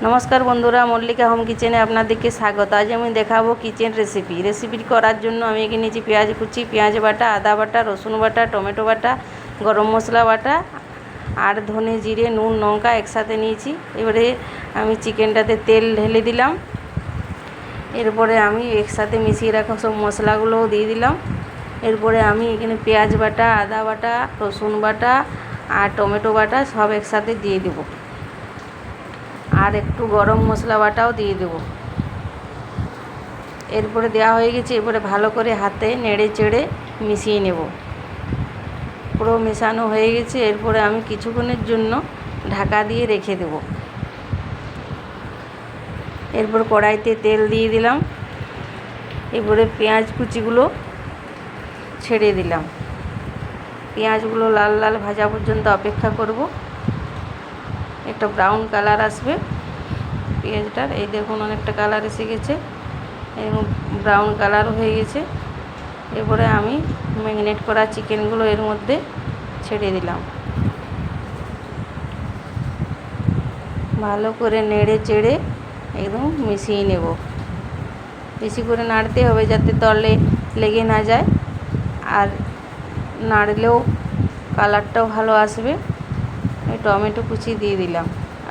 নমস্কার বন্ধুরা, মল্লিকা হোম কিচেনে আপনাদেরকে স্বাগত। আজ আমি দেখাবো কিচেন রেসিপি করার জন্য আমি এখানে নিয়েছি পেঁয়াজ কুচি, পেঁয়াজ বাটা, আদা বাটা, রসুন বাটা, টমেটো বাটা, গরম মশলা বাটা আর ধনে জিরে নুন লঙ্কা একসাথে নিয়েছি। এবারে আমি চিকেনটাতে তেল ঢেলে দিলাম। এরপরে আমি একসাথে মিশিয়ে রাখা সব মশলাগুলোও দিয়ে দিলাম। এরপরে আমি এখানে পেঁয়াজ বাটা, আদা বাটা, রসুন বাটা আর টমেটো বাটা সব একসাথে দিয়ে দেবো। আর একটু গরম মশলা বাটাও দিয়ে দেবো। এরপরে দেওয়া হয়ে গেছে। এরপরে ভালো করে হাতে নেড়ে চেড়ে মিশিয়ে নেব। পুরো মেশানো হয়ে গেছে। এরপরে আমি কিছুক্ষণের জন্য ঢাকা দিয়ে রেখে দেব। এরপর কড়াইতে তেল দিয়ে দিলাম। এরপরে পেঁয়াজ কুচিগুলো ছেড়ে দিলাম। পেঁয়াজগুলো লাল লাল ভাজা পর্যন্ত অপেক্ষা করব। একটা ব্রাউন কালার আসবে পেঁয়াজটার। এই দেখুন অনেকটা কালার এসে গেছে এবং ব্রাউন কালার হয়ে গেছে। এরপরে আমি ম্যারিনেট করা চিকেনগুলো এর মধ্যে ছেড়ে দিলাম। ভালো করে নেড়ে চেড়ে একদম মিশিয়ে নেব। বেশি করে নাড়তে হবে যাতে তলে লেগে না যায়, আর নাড়লেও কালারটাও ভালো আসবে। এই টমেটো কুচি দিয়ে দিলাম,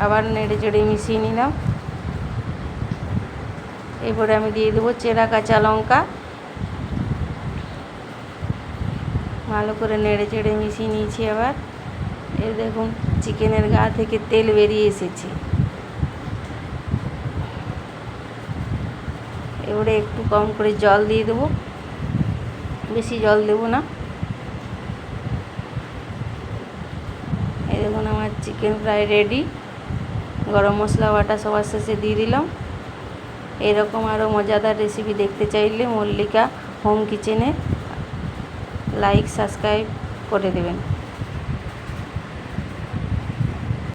আবার নেড়ে চেড়ে মিশিয়ে নিলাম। এরপরে আমি দিয়ে দেবো চেরা কাঁচা লঙ্কা। ভালো করে নেড়ে চেড়ে মিশিয়ে নিয়েছি। আবার এই দেখুন চিকেনের গা থেকে তেল বেরিয়ে এসেছে। এবারে একটু কম করে জল দিয়ে দেবো, বেশি জল দেবো না। এই দেখুন আমার চিকেন প্রায় রেডি। গরম মশলা বাটা সবার শেষে দিয়ে দিলাম। এরকম আরও মজাদার রেসিপি দেখতে চাইলে মল্লিকা হোম কিচেনে লাইক সাবস্ক্রাইব করে দেবেন।